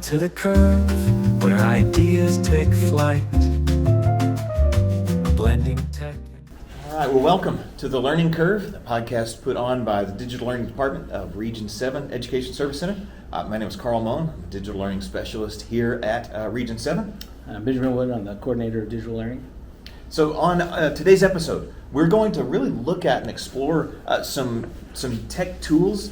to the curve, where ideas take flight, blending tech. All right, well, welcome to The Learning Curve, the podcast put on by the Digital Learning Department of Region 7 Education Service Center. My name is Carl Moen. I'm a Digital Learning Specialist here at Region 7. I'm Benjamin Wood. I'm the Coordinator of Digital Learning. So on today's episode, we're going to really look at and explore some tech tools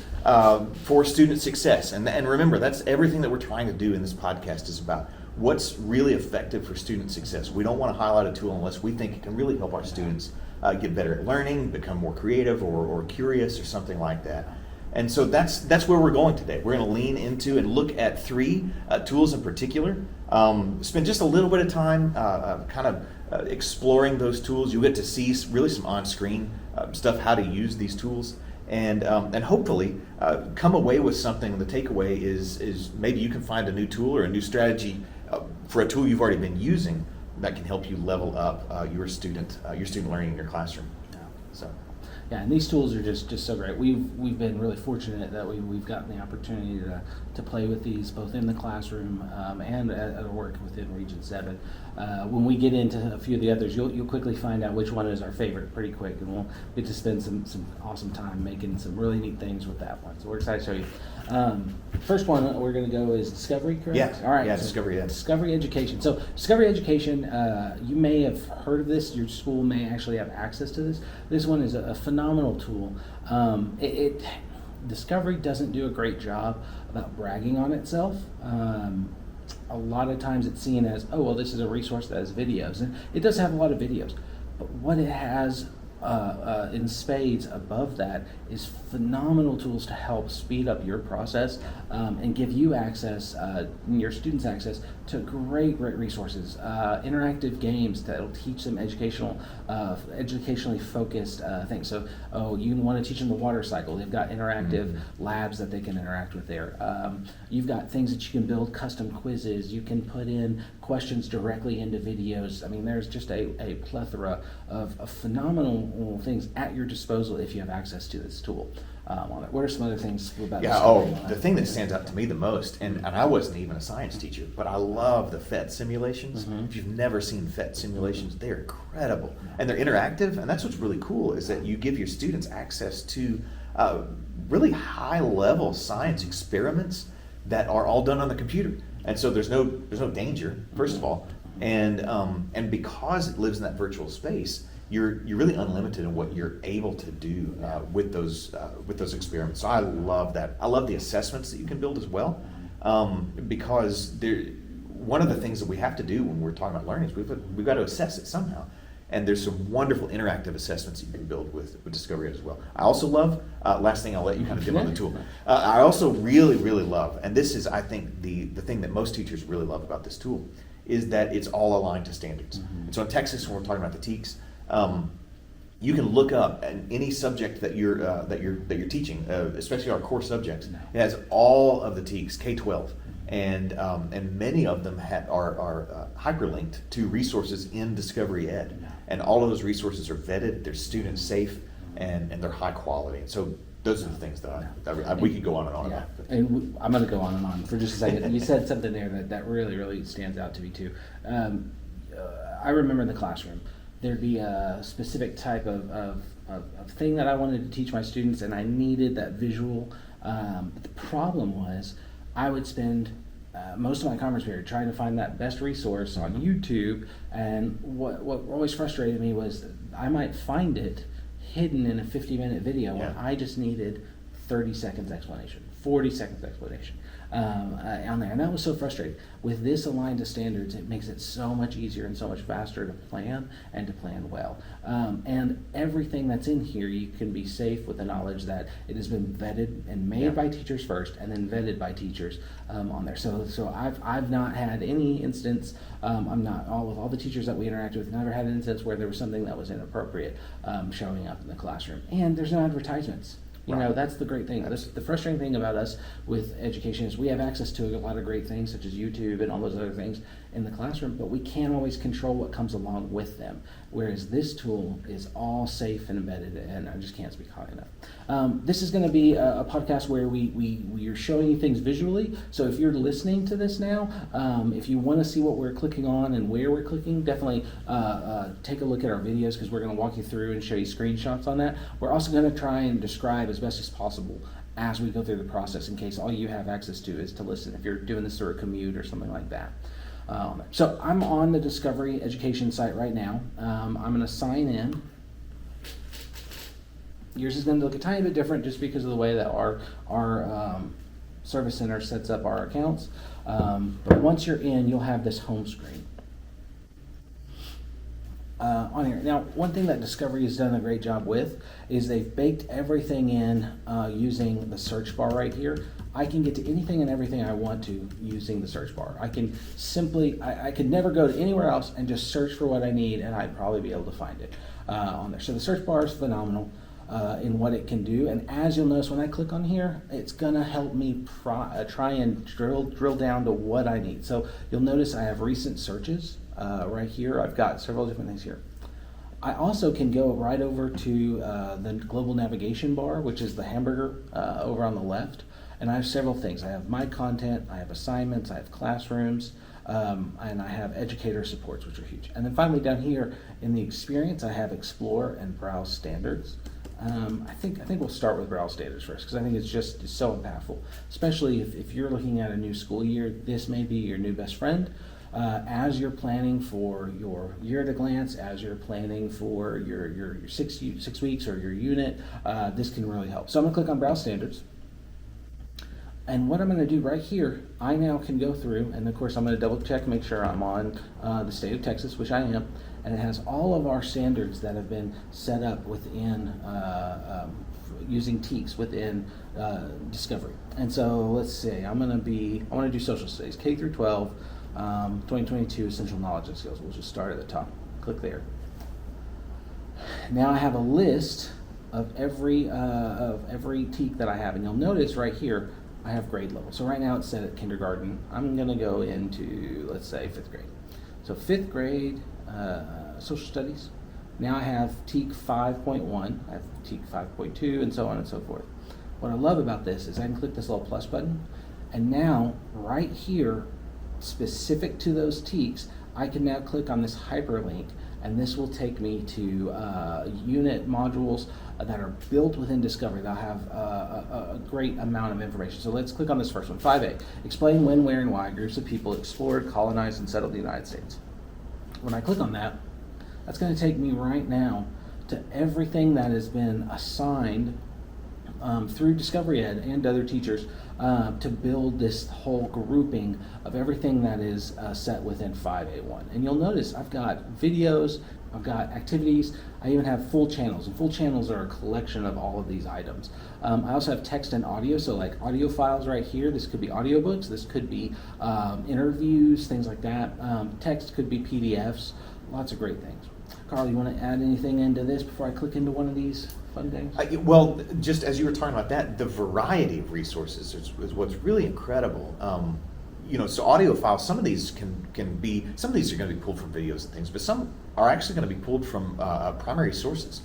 for student success. And remember, that's everything that we're trying to do in this podcast is about what's really effective for student success. We don't want to highlight a tool unless we think it can really help our students get better at learning, become more creative or curious or something like that. And so that's where we're going today. We're going to lean into and look at three tools in particular. Spend just a little bit of time exploring those tools. You get to see really some on-screen stuff, how to use these tools, and hopefully come away with something. The takeaway is maybe you can find a new tool or a new strategy for a tool you've already been using that can help you level up your student learning in your classroom. Yeah, and these tools are just so great. We've been really fortunate that we've gotten the opportunity to play with these both in the classroom and at work within Region 7. When we get into a few of the others, you'll quickly find out which one is our favorite pretty quick, and we'll get to spend some awesome time making some really neat things with that one. So we're excited to show you. First one we're going to go is Discovery, correct? Yeah. All right. Yeah, so Discovery. Yeah. Discovery Education. So Discovery Education, you may have heard of this. Your school may actually have access to this. This one is a phenomenal tool. Discovery doesn't do a great job about bragging on itself. A lot of times it's seen as, oh, well, this is a resource that has videos. And it does have a lot of videos. But what it has in spades above that is phenomenal tools to help speed up your process and give you access, your students access to great resources, interactive games that will teach them educationally focused things. So, you want to teach them the water cycle. They've got interactive labs that they can interact with there. You've got things that you can build custom quizzes. You can put in questions directly into videos. I mean, there's just a plethora of phenomenal things at your disposal if you have access to this tool. What are some other things about this? The thing that stands out to me the most, and I wasn't even a science teacher, but I love the PhET simulations. Mm-hmm. If you've never seen PhET simulations, they're incredible. And they're interactive, and that's what's really cool is that you give your students access to really high-level science experiments that are all done on the computer. And so there's no danger, first of all, and because it lives in that virtual space, you're really unlimited in what you're able to do with those experiments. So I love that. I love the assessments that you can build as well, because one of the things that we have to do when we're talking about learning is we've got to assess it somehow. And there's some wonderful interactive assessments you can build with Discovery as well. I also love, last thing I'll let you kind of give on the tool. I also really, really love, and this is I think the thing that most teachers really love about this tool, is that it's all aligned to standards. Mm-hmm. And so in Texas, when we're talking about the TEKS, you can look up any subject that you're teaching, especially our core subjects. It has all of the TEKS, K-12, and many of them are hyperlinked to resources in Discovery Ed, and all of those resources are vetted, they're student safe, and they're high quality. So those are the things that we could go on and on about. And I'm going to go on and on for just a second. You said something there that really, really stands out to me too. I remember in the classroom, there'd be a specific type of thing that I wanted to teach my students, and I needed that visual. But the problem was I would spend most of my conference period trying to find that best resource on YouTube, and what always frustrated me was I might find it hidden in a 50-minute video when I just needed 30 seconds explanation, 40 seconds explanation on there. And that was so frustrating. With this aligned to standards, it makes it so much easier and so much faster to plan and to plan well. And everything that's in here, you can be safe with the knowledge that it has been vetted and made by teachers first and then vetted by teachers on there. So I've not had any instance, with all the teachers that we interact with, never had an instance where there was something that was inappropriate showing up in the classroom. And there's no advertisements. You know, that's the great thing. The frustrating thing about us with education is we have access to a lot of great things such as YouTube and all those other things, in the classroom, but we can't always control what comes along with them. Whereas this tool is all safe and embedded, and I just can't speak high enough. This is going to be a podcast where we are showing you things visually. So if you're listening to this now, if you want to see what we're clicking on and where we're clicking, definitely take a look at our videos, because we're going to walk you through and show you screenshots on that. We're also going to try and describe as best as possible as we go through the process, in case all you have access to is to listen, if you're doing this through a commute or something like that. So I'm on the Discovery Education site right now. I'm going to sign in. Yours is going to look a tiny bit different just because of the way that our Service Center sets up our accounts. But once you're in, you'll have this home screen on here. Now, one thing that Discovery has done a great job with is they've baked everything in using the search bar right here. I can get to anything and everything I want to using the search bar. I can simply, I could never go to anywhere else and just search for what I need, and I'd probably be able to find it on there. So the search bar is phenomenal in what it can do. And as you'll notice, when I click on here, it's gonna help me try and drill down to what I need. So you'll notice I have recent searches right here. I've got several different things here. I also can go right over to the global navigation bar, which is the hamburger over on the left. And I have several things. I have my content, I have assignments, I have classrooms, and I have educator supports, which are huge. And then finally down here in the experience, I have explore and browse standards. I think we'll start with browse standards first, because I think it's so impactful, especially if you're looking at a new school year. This may be your new best friend. As you're planning for your year at a glance, as you're planning for your 6 weeks or your unit, this can really help. So I'm gonna click on browse standards. And what I'm going to do right here, I now can go through, and of course I'm going to double check, make sure I'm on the state of Texas, which I am, and it has all of our standards that have been set up within, using TEKS within Discovery. And so let's see, I want to do social studies, K through 12, 2022 essential knowledge and skills. We'll just start at the top, click there. Now I have a list of every TEK that I have, and you'll notice right here, I have grade level. So right now it's set at kindergarten. I'm gonna go into, let's say, 5th grade. So 5th grade, social studies. Now I have TEK 5.1, I have TEK 5.2, and so on and so forth. What I love about this is I can click this little plus button, and now right here, specific to those TEKs, I can now click on this hyperlink, and this will take me to unit modules that are built within Discovery. They'll have a great amount of information. So let's click on this first one, 5A. Explain when, where, and why groups of people explored, colonized, and settled the United States. When I click on that, that's going to take me right now to everything that has been assigned through Discovery Ed and other teachers to build this whole grouping of everything that is set within 5A1. And you'll notice I've got videos, I've got activities, I even have full channels, and full channels are a collection of all of these items. I also have text and audio, so like audio files right here. This could be audiobooks, this could be interviews, things like that. Text could be PDFs, lots of great things. Carl, you want to add anything into this before I click into one of these fun things? Well, just as you were talking about that, the variety of resources is what's really incredible. So audio files, some of these can be, some of these are going to be pulled from videos and things, but some are actually going to be pulled from primary sources,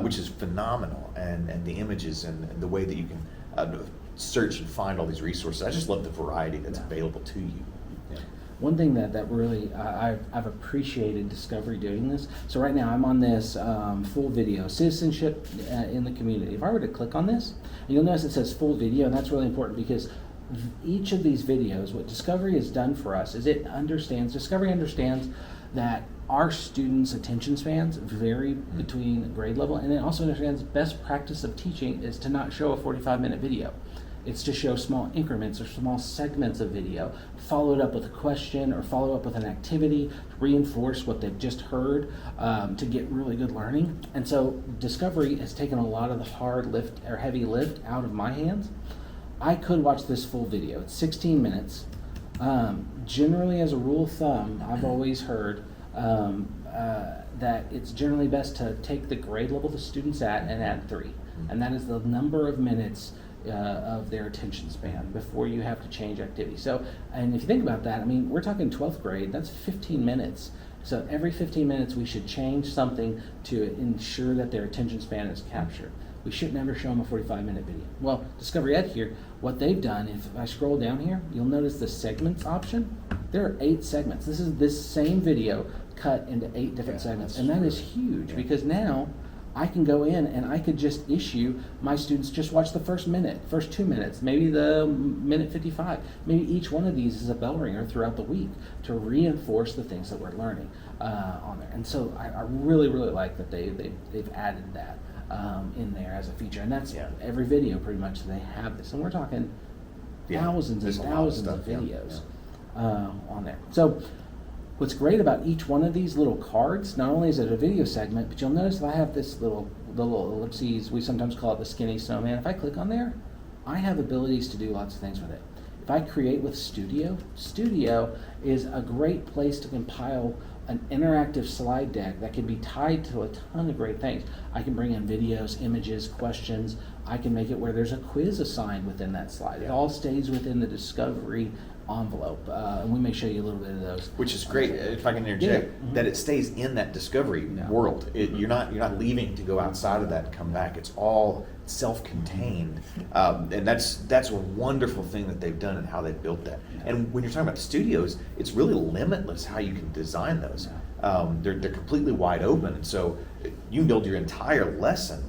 which is phenomenal. And the images and the way that you can search and find all these resources. I just love the variety that's available to you. Yeah. One thing that really I've appreciated Discovery doing this. So right now I'm on this full video, citizenship in the community. If I were to click on this, you'll notice it says full video, and that's really important because each of these videos, what Discovery has done for us is Discovery understands that our students' attention spans vary between grade level, and it also understands best practice of teaching is to not show a 45-minute video. It's to show small increments or small segments of video, followed up with a question or follow up with an activity to reinforce what they've just heard to get really good learning. And so Discovery has taken a lot of the hard lift or heavy lift out of my hands. I could watch this full video. It's 16 minutes. Generally, as a rule of thumb, I've always heard that it's generally best to take the grade level the student's at and add 3. And that is the number of minutes of their attention span before you have to change activity. So, and if you think about that, I mean, we're talking 12th grade, that's 15 minutes. So every 15 minutes we should change something to ensure that their attention span is captured. We should never show them a 45-minute video. Well, Discovery Ed here, what they've done, if I scroll down here, you'll notice the segments option. There are 8 segments. This is this same video cut into 8 different segments. And that is huge because now I can go in and I could just issue my students just watch the first minute, first 2 minutes, maybe the minute 55. Maybe each one of these is a bell ringer throughout the week to reinforce the things that we're learning on there. And so I really, really like that they've added that in there as a feature. And that's every video pretty much they have this. And we're talking thousands and thousands of videos on there. So what's great about each one of these little cards, not only is it a video segment, but you'll notice if I have this little ellipses, we sometimes call it the skinny snowman. If I click on there, I have abilities to do lots of things with it. If I create with Studio, Studio is a great place to compile an interactive slide deck that can be tied to a ton of great things. I can bring in videos, images, questions. I can make it where there's a quiz assigned within that slide. It all stays within the Discovery envelope, and we may show you a little bit of those. Which is great, if I can interject, that it stays in that Discovery world. You're not leaving to go outside of that and come back. It's all self-contained, and that's a wonderful thing that they've done and how they've built that. And when you're talking about studios, it's really limitless how you can design those. They're completely wide open, and so you can build your entire lesson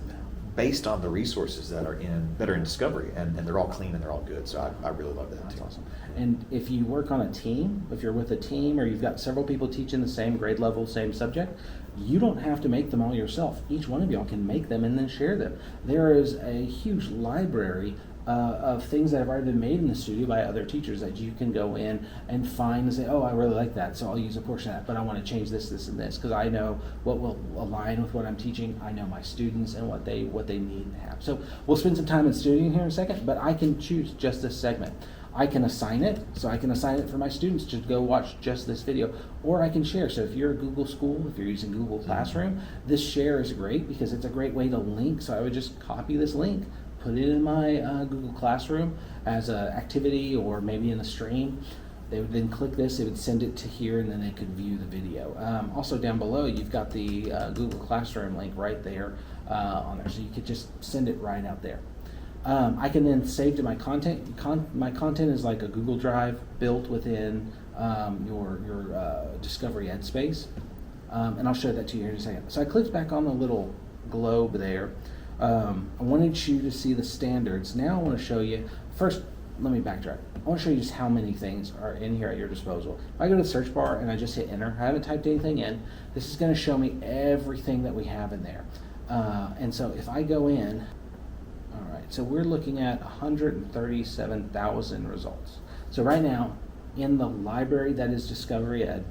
based on the resources that are in Discovery, and they're all clean and they're all good. So I really love that too. Awesome. And if you work on a team, if you're with a team or you've got several people teaching the same grade level, same subject, you don't have to make them all yourself. Each one of y'all can make them and then share them. There is a huge library of things that have already been made in the studio by other teachers that you can go in and find and say, oh, I really like that, so I'll use a portion of that, but I want to change this, this, and this, because I know what will align with what I'm teaching. I know my students and what they need to have. So we'll spend some time in studio here in a second, but I can choose just this segment. I can assign it, so I can assign it for my students to go watch just this video, or I can share. So if you're a Google School, if you're using Google Classroom, this share is great because it's a great way to link. So I would just copy this link, put it in my Google Classroom as an activity or maybe in a stream. They would then click this, it would send it to here, and then they could view the video. Also down below, you've got the Google Classroom link right there on there, so you could just send it right out there. I can then save to my content. My content is like a Google Drive built within your Discovery Ed space, and I'll show that to you here in a second. So I clicked back on the little globe there. I wanted you to see the standards. Now I want to show you, first let me backtrack. I want to show you just how many things are in here at your disposal. If I go to the search bar and I just hit enter, I haven't typed anything in, this is going to show me everything that we have in there. And so if I go in, all right, so we're looking at 137,000 results. So right now, in the library that is Discovery Ed,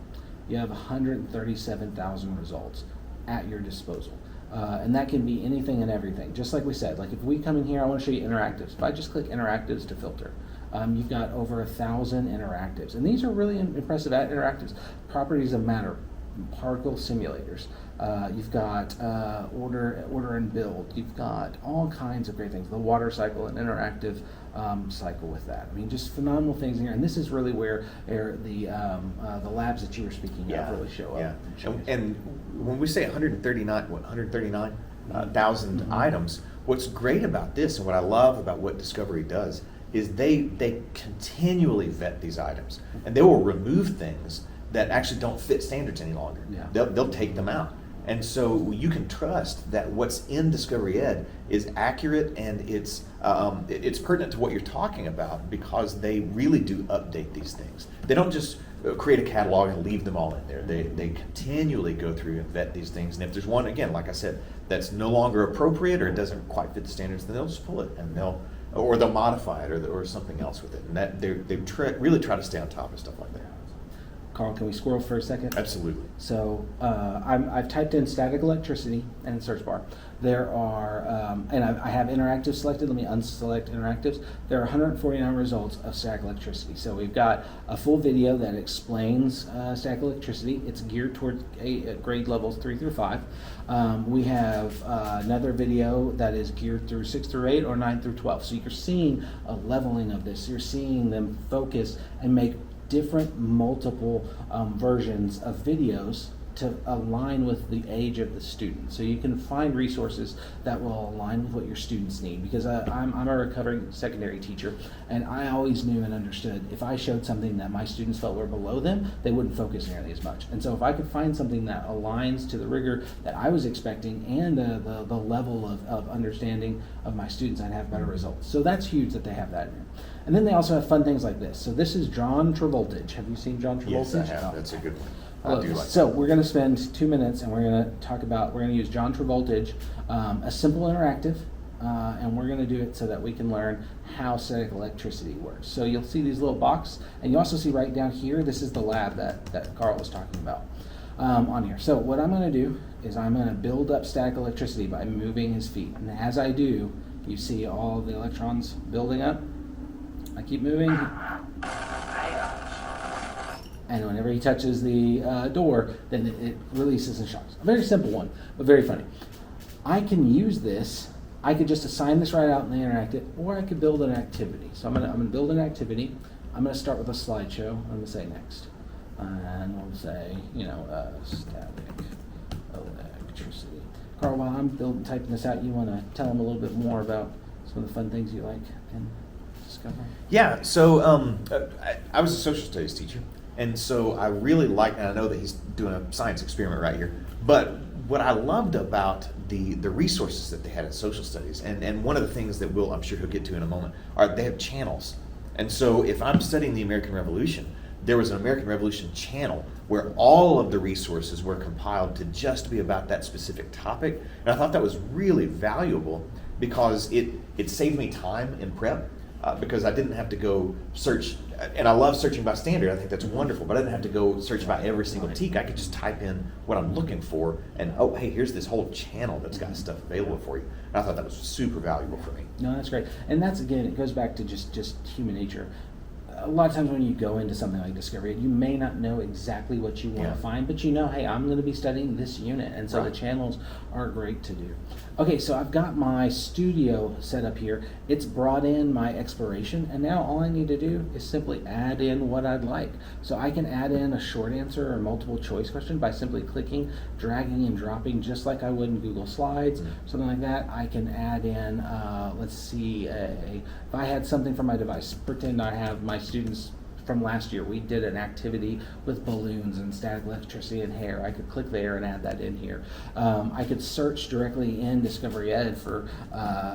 you have 137,000 results at your disposal. And that can be anything and everything. Just like we said, like if we come in here, I want to show you interactives. If I just click interactives to filter, you've got over 1,000 interactives. And these are really impressive interactives. Properties of matter, particle simulators. You've got order and build. You've got all kinds of great things. The water cycle, an interactive cycle with that. I mean, just phenomenal things in here. And this is really where the labs that you were speaking of really show up. And when we say 139,000 items, what's great about this and what I love about what Discovery does is they continually vet these items, and they will remove things that actually don't fit standards any longer. They'll take them out. And so you can trust that what's in Discovery Ed is accurate and it's pertinent to what you're talking about, because they really do update these things. They don't just create a catalog and leave them all in there. They continually go through and vet these things. And if there's one, again, like I said, that's no longer appropriate or it doesn't quite fit the standards, then they'll just pull it and they'll modify it or something else with it. And that they really try to stay on top of stuff like that. Carl, can we squirrel for a second? Absolutely. So I've typed in static electricity in the search bar. There are, and I have interactive selected. Let me unselect interactives. There are 149 results of static electricity. So we've got a full video that explains static electricity. It's geared toward grade levels 3 through 5. We have another video that is geared through 6 through 8 or 9 through 12. So you're seeing a leveling of this. You're seeing them focus and make different multiple versions of videos to align with the age of the student. So you can find resources that will align with what your students need, because I'm a recovering secondary teacher, and I always knew and understood if I showed something that my students felt were below them, they wouldn't focus nearly as much. And so if I could find something that aligns to the rigor that I was expecting and the level of understanding of my students, I'd have better results. So that's huge that they have that in there. And then they also have fun things like this. So this is John Travoltage. Have you seen John Travoltage? Yes, I have. Oh. That's a good one. I love I do this. like So we're going to spend 2 minutes and we're going to talk about, we're going to use John Travoltage, a simple interactive, and we're going to do it so that we can learn how static electricity works. So you'll see these little boxes, and you also see right down here, this is the lab that Carl was talking about on here. So what I'm going to do is I'm going to build up static electricity by moving his feet. And as I do, you see all the electrons building up. I keep moving. And whenever he touches the door, then it releases and shocks. A very simple one, but very funny. I can use this. I could just assign this right out in the interactive, or I could build an activity. So I'm gonna build an activity. I'm gonna start with a slideshow. I'm gonna say next, and we'll say static electricity. Carl, while I'm typing this out, you want to tell them a little bit more about some of the fun things you like in Discovery? Yeah, so I was a social studies teacher, and so I really like, and I know that he's doing a science experiment right here, but what I loved about the resources that they had in social studies, and one of the things that I'm sure he'll get to in a moment, are they have channels. And so if I'm studying the American Revolution, there was an American Revolution channel where all of the resources were compiled to just be about that specific topic. And I thought that was really valuable because it saved me time in prep. Because I didn't have to go search, and I love searching by standard, I think that's wonderful, but I didn't have to go search by every single TEK. I could just type in what I'm looking for, and oh, hey, here's this whole channel that's got stuff available for you. And I thought that was super valuable for me. No, that's great. And that's, again, it goes back to just human nature. A lot of times when you go into something like Discovery, you may not know exactly what you want to find, but you know, hey, I'm going to be studying this unit, and so the channels are great to do. Okay, so I've got my studio set up here. It's brought in my exploration, and now all I need to do is simply add in what I'd like. So I can add in a short answer or multiple choice question by simply clicking, dragging, and dropping, just like I would in Google Slides, something like that. I can add in, let's see, if I had something from my device, pretend I have my students from last year. We did an activity with balloons and static electricity and hair. I could click there and add that in here. I could search directly in Discovery Ed for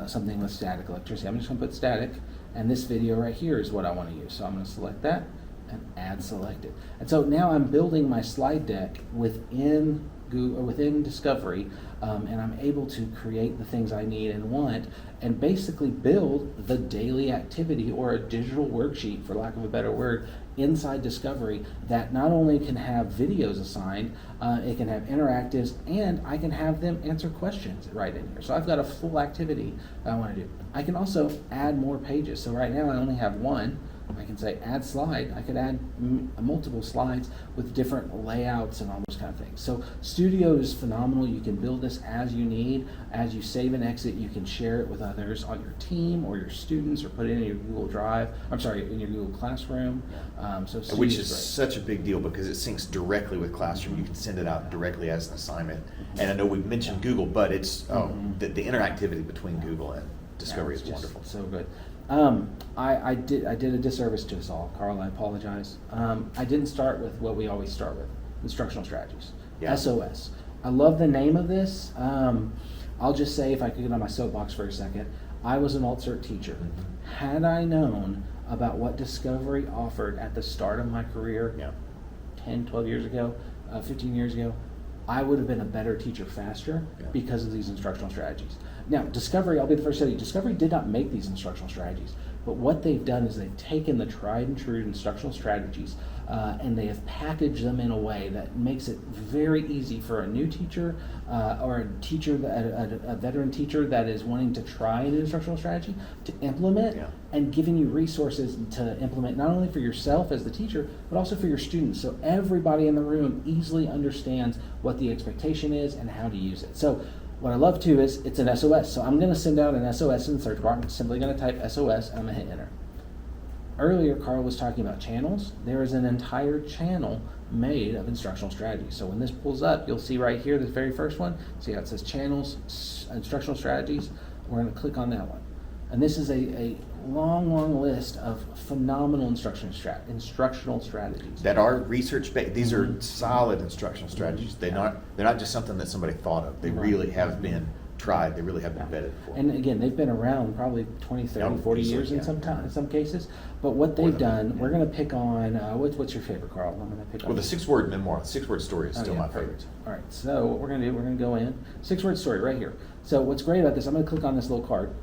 something with static electricity. I'm just going to put static, and this video right here is what I want to use. So I'm going to select that and add selected. And so now I'm building my slide deck within Discovery, and I'm able to create the things I need and want, and basically build the daily activity or a digital worksheet, for lack of a better word, inside Discovery that not only can have videos assigned, it can have interactives, and I can have them answer questions right in here. So I've got a full activity that I want to do. I can also add more pages. So right now I only have one. I can say add slide. I could add multiple slides with different layouts and all those kind of things. So Studio is phenomenal. You can build this as you need. As you save and exit, you can share it with others on your team or your students, or put it in your Google Drive. I'm sorry, in your Google Classroom. Which is such a big deal because it syncs directly with Classroom. You can send it out directly as an assignment. And I know we've mentioned Google, but it's the interactivity between Google and Discovery is wonderful. So good. I did a disservice to us all, Carl. I apologize. I didn't start with what we always start with: instructional strategies. Yeah. SOS. I love the name of this. I'll just say, if I could get on my soapbox for a second, I was an alt-cert teacher. Had I known about what Discovery offered at the start of my career, 10, 12 years ago, 15 years ago, I would have been a better teacher faster because of these instructional strategies. Now, Discovery, I'll be the first to tell you, Discovery did not make these instructional strategies, but what they've done is they've taken the tried and true instructional strategies and they have packaged them in a way that makes it very easy for a new teacher or a teacher, a veteran teacher that is wanting to try an instructional strategy to implement, and giving you resources to implement not only for yourself as the teacher, but also for your students. So everybody in the room easily understands what the expectation is and how to use it. So what I love too is it's an SOS. So I'm going to send out an SOS in the search bar. I'm simply going to type SOS and I'm going to hit enter. Earlier, Carl was talking about channels. There is an entire channel made of instructional strategies. So when this pulls up, you'll see right here, this very first one, see how it says channels, instructional strategies. We're going to click on that one. And this is a long list of phenomenal instructional strategies. That are research-based. These are solid instructional strategies. They're not just something that somebody thought of. They really have been tried. They really have been vetted for. And again, they've been around probably 20, 30, 40 years in some cases. But what they've done, we're going to pick on, what's your favorite, Carl? I'm going to pick on. Well, the 6-word memoir, the 6-word story is still my favorite. All right, so what we're going to do, we're going to go in, 6-word story right here. So what's great about this, I'm going to click on this little card,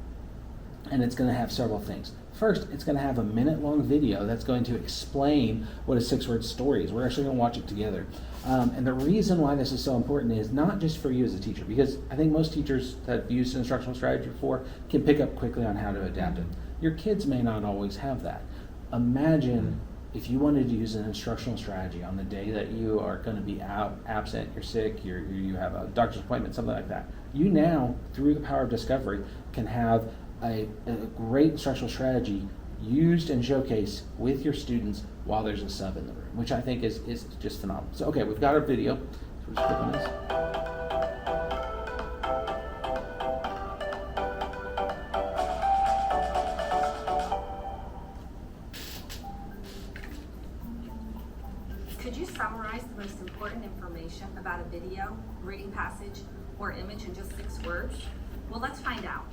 and it's going to have several things. First, it's going to have a minute-long video that's going to explain what a 6-word story is. We're actually going to watch it together. And the reason why this is so important is not just for you as a teacher, because I think most teachers that have used instructional strategy before can pick up quickly on how to adapt it. Your kids may not always have that. Imagine if you wanted to use an instructional strategy on the day that you are going to be absent, you're sick, you have a doctor's appointment, something like that. You now, through the power of discovery, can have a great instructional strategy used and showcased with your students while there's a sub in the room, which I think is just phenomenal. So, okay, we've got our video. So we'll just click on this. Could you summarize the most important information about a video, reading passage, or image in just 6 words? Well, let's find out.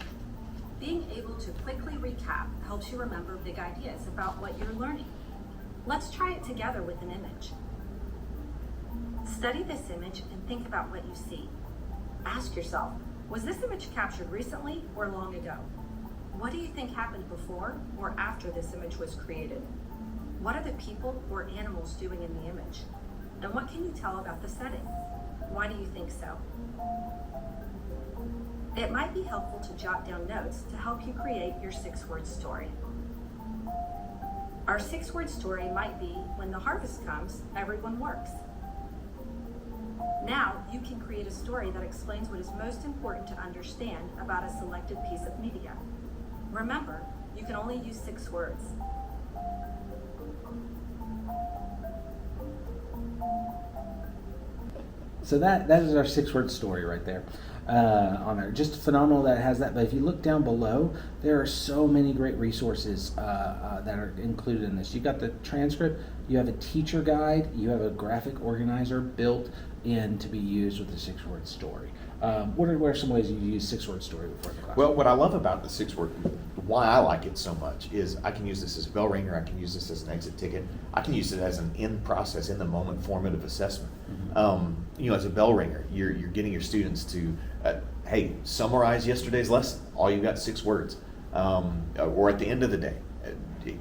Being able to quickly recap helps you remember big ideas about what you're learning. Let's try it together with an image. Study this image and think about what you see. Ask yourself, was this image captured recently or long ago? What do you think happened before or after this image was created? What are the people or animals doing in the image? And what can you tell about the setting? Why do you think so? It might be helpful to jot down notes to help you create your 6-word story. Our 6-word story might be, when the harvest comes, everyone works. Now you can create a story that explains what is most important to understand about a selected piece of media. Remember, you can only use 6 words. So that is our 6-word story right there on there. Just phenomenal that it has that. But if you look down below, there are so many great resources that are included in this. You've got the transcript, you have a teacher guide, you have a graphic organizer built in to be used with the 6-word story. What are some ways you use 6-word story before the class? Well, what I love about the 6-word, why I like it so much, is I can use this as a bell ringer, I can use this as an exit ticket, I can use it as an in-process, in-the-moment formative assessment. As a bell ringer, you're getting your students to, hey, summarize yesterday's lesson. All you've got 6 words. Or at the end of the day,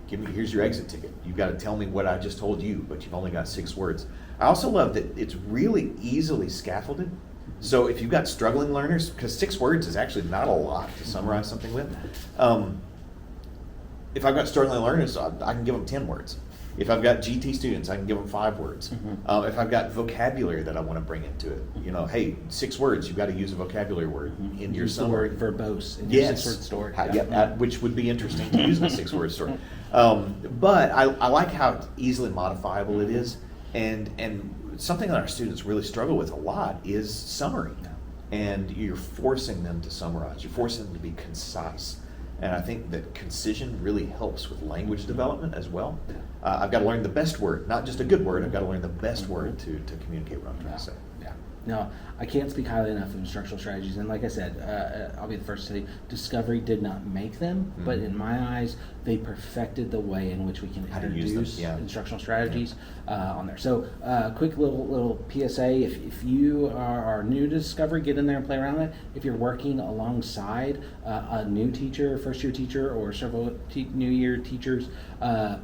here's your exit ticket. You've got to tell me what I just told you, but you've only got 6 words. I also love that it's really easily scaffolded. So if you've got struggling learners, because 6 words is actually not a lot to summarize something with. If I've got struggling learners, I can give them 10 words. If I've got GT students, I can give them 5 words. If I've got vocabulary that I want to bring into it, hey, 6 words, you've got to use a vocabulary word in your summary. Use the word verbose in your 6-word story. Which would be interesting to use in a 6-word story. But I like how easily modifiable it is, and something that our students really struggle with a lot is summary. And you're forcing them to summarize. You're forcing them to be concise. And I think that concision really helps with language development as well. I've got to learn the best word, not just a good word. I've got to learn the best word to communicate what I'm trying to say. No, I can't speak highly enough of instructional strategies, and like I said, I'll be the first to say Discovery did not make them, but in my eyes, they perfected the way in which we can How to use them, introduce yeah. instructional strategies on there. So, quick little PSA: if you are new to Discovery, get in there and play around with it. If you're working alongside a new teacher, first year teacher, or several new year teachers,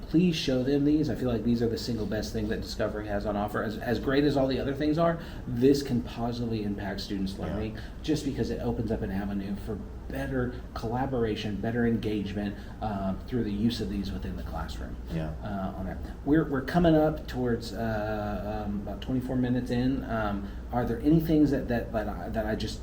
please show them these. I feel like these are the single best thing that Discovery has on offer. As great as all the other things are, this can positively impact students' learning just because it opens up an avenue for better collaboration, better engagement through the use of these within the classroom. On there, we're coming up towards about 24 minutes in. Are there any things that I just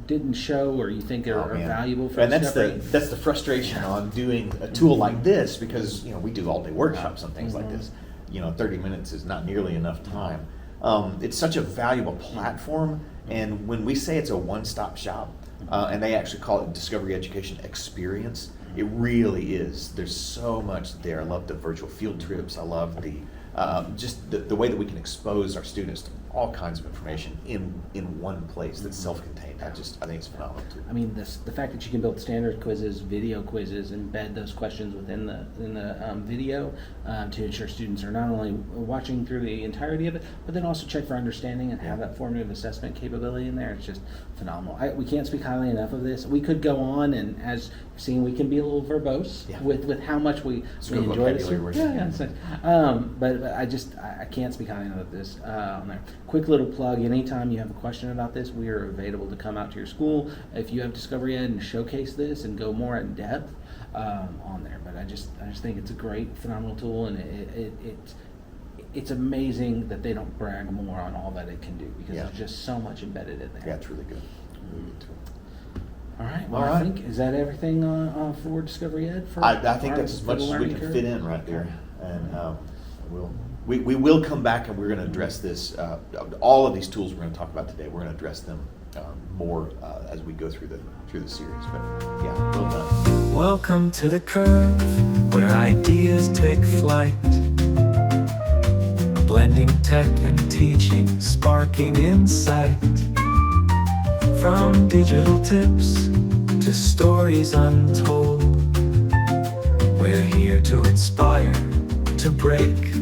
didn't show or you think are valuable for and that's Discovery? that's the frustration on doing a tool like this, because we do all day workshops and things like this. 30 minutes is not nearly enough time. It's such a valuable platform, and when we say it's a one-stop shop, and they actually call it Discovery Education Experience, it really is. There's so much there. I love the virtual field trips. I love the just the way that we can expose our students to all kinds of information in one place that's self-contained. I think it's phenomenal too. I mean, the fact that you can build standard quizzes, video quizzes, embed those questions within the video to ensure students are not only watching through the entirety of it, but then also check for understanding and have that formative assessment capability in there. It's just phenomenal. We can't speak highly enough of this. We could go on, and as you've seen, we can be a little verbose with how much we enjoy this. But I can't speak highly enough of this on there. Quick little plug: anytime you have a question about this, we are available to come out to your school if you have Discovery Ed and showcase this and go more in depth on there. But I just think it's a great, phenomenal tool, and it's amazing that they don't brag more on all that it can do, because there's just so much embedded in there. Yeah, it's really good. Really good tool. All right. Well, I think, is that everything for Discovery Ed? I think that's as much as we can fit in right there, and we will come back and we're going to address this. All of these tools we're going to talk about today, we're going to address them more as we go through the series. But well done. Welcome to the curve, where ideas take flight. Blending tech and teaching, sparking insight. From digital tips to stories untold, we're here to inspire, to break